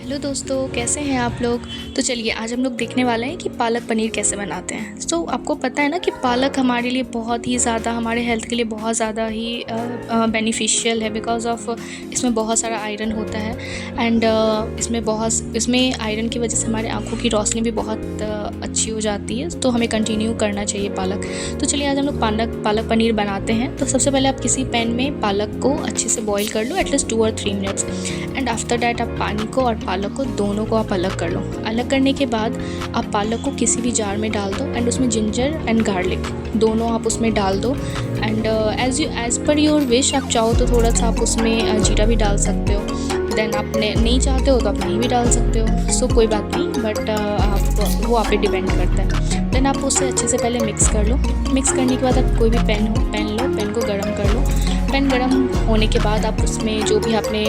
Hello दोस्तों, कैसे हैं आप लोग। तो चलिए आज हम लोग देखने वाले हैं कि पालक पनीर कैसे बनाते हैं। सो आपको पता है ना कि पालक हमारे लिए बहुत ही ज़्यादा, हमारे हेल्थ के लिए बहुत ज़्यादा ही बेनिफिशियल है बिकॉज़ ऑफ इसमें बहुत सारा आयरन होता है। एंड इसमें आयरन की वजह से हमारे आँखों की रोशनी भी बहुत अच्छी हो जाती है। तो हमें कंटिन्यू करना चाहिए पालक। तो चलिए आज हम लोग पालक पनीर बनाते हैं। तो सबसे पहले आप किसी पैन में पालक को अच्छे से बॉईल कर लो एटलीस्ट 2 और 3 मिनट्स। एंड आफ्टर दैट आप पानी को और पालक को दोनों को आप अलग कर लो। अलग करने के बाद आप पालक को किसी भी जार में डाल दो एंड उसमें जिंजर एंड गार्लिक दोनों आप उसमें डाल दो। And as per your wish, आप चाहो तो थोड़ा सा आप उसमें जीरा भी डाल सकते हो। देन आप नहीं चाहते हो तो आप नहीं भी डाल सकते हो। सो कोई बात नहीं, बट वो आप पे डिपेंड करता है। देन आप उसे अच्छे से पहले मिक्स कर लो। मिक्स करने के बाद आप कोई भी पैन लो, पैन को गर्म कर लो। पैन गर्म होने के बाद आप उसमें जो भी आपने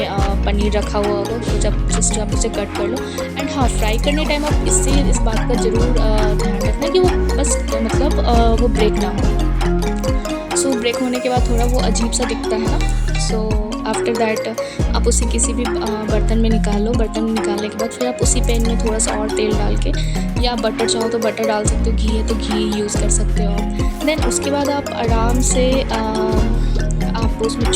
पनीर रखा हुआ होगा तो जब जस्ट आप उसे कट कर लो। एंड हाँ, फ्राई करने टाइम आप इस बात का ज़रूर ध्यान रखना कि वो बस मतलब वो ब्रेक ना हो। सो ब्रेक होने के बाद थोड़ा वो अजीब सा दिखता है ना। सो आफ्टर दैट आप उसे किसी भी बर्तन में निकाल लो। बर्तन में निकालने के बाद फिर आप उसी पैन में थोड़ा सा और तेल डाल के, या बटर चाहो तो बटर डाल सकते हो, घी है तो घी यूज़ कर सकते हो आप। देन उसके बाद आप आराम से आप उसमें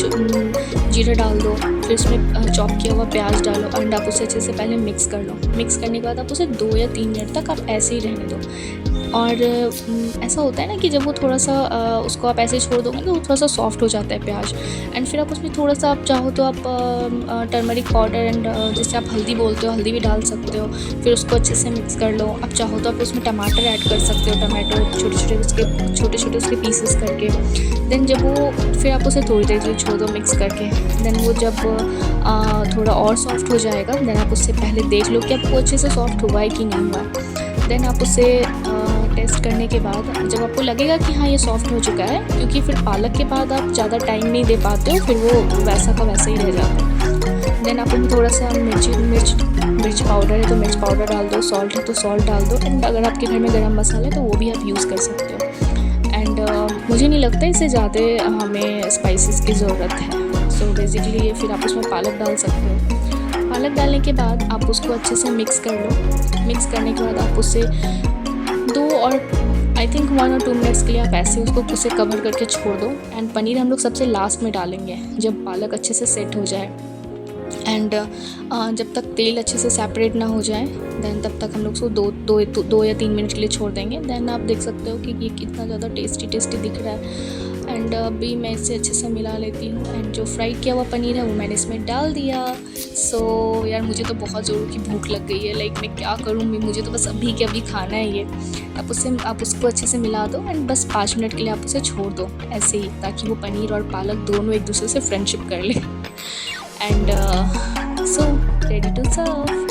जीरा डाल दो, फिर उसमें चॉप किया हुआ प्याज डालो एंड आप उसे अच्छे से पहले मिक्स कर लो। मिक्स करने के बाद आप उसे 2 या 3 मिनट तक आप ऐसे ही रहने दो। और ऐसा होता है ना कि जब वो थोड़ा सा उसको आप ऐसे छोड़ दोगे तो वो थोड़ा सा सॉफ्ट हो जाता है प्याज। एंड फिर आप उसमें थोड़ा सा आप चाहो तो आप टर्मरिक पाउडर एंड जैसे आप हल्दी बोलते हो, हल्दी भी डाल सकते हो। फिर उसको अच्छे से मिक्स कर लो। आप चाहो तो आप उसमें टमाटर ऐड कर सकते हो, टमाटो छोटे छोटे उसके पीसेस करके। देन जब वो फिर आप उसे थोड़ी देर के लिए छोड़ दो मिक्स करके। देन वो जब थोड़ा और सॉफ्ट हो जाएगा, देन आप उससे पहले देख लो कि आपको अच्छे से सॉफ्ट हुआ है कि नहीं हुआ। देन आप उसे टेस्ट करने के बाद जब आपको लगेगा कि हाँ ये सॉफ्ट हो चुका है, क्योंकि फिर पालक के बाद आप ज़्यादा टाइम नहीं दे पाते हो, फिर वो वैसा का वैसा ही रह जाता है। देन आप उसमें थोड़ा सा मिर्च पाउडर है तो मिर्च पाउडर डाल दो, सॉल्ट है तो सॉल्ट डाल दो। एंड अगर आपके घर में गरम मसाला है तो वो भी आप यूज़ कर सकते हो। एंड मुझे नहीं लगता इसे ज़्यादा हमें स्पाइसेस की ज़रूरत है। सो बेसिकली फिर आप उसमें पालक डाल सकते हो। पालक डालने के बाद आप उसको अच्छे से मिक्स कर लो। मिक्स करने के बाद आप उसे 2 और आई थिंक 1 और 2 मिनट्स के लिए आप ऐसे उसे कवर करके छोड़ दो। एंड पनीर हम लोग सबसे लास्ट में डालेंगे जब पालक अच्छे से सेट हो जाए। एंड जब तक तेल अच्छे से सेपरेट ना हो जाए, देन तब तक हम लोग उसको 2 या 3 मिनट के लिए छोड़ देंगे। देन आप देख सकते हो कि ये कितना ज़्यादा टेस्टी दिख रहा है। एंड अभी मैं इसे अच्छे से मिला लेती हूँ। एंड जो फ्राई किया हुआ पनीर है वो मैंने इसमें डाल दिया। सो यार मुझे तो बहुत ज़ोरों की भूख लग गई है। लाइक मैं क्या करूँ, मुझे तो बस अभी के अभी खाना है ये। आप उसको अच्छे से मिला दो एंड बस 5 मिनट के लिए आप उसे छोड़ दो ऐसे ही, ताकि वो पनीर और पालक दोनों एक दूसरे से फ्रेंडशिप कर ले। And so ready to serve.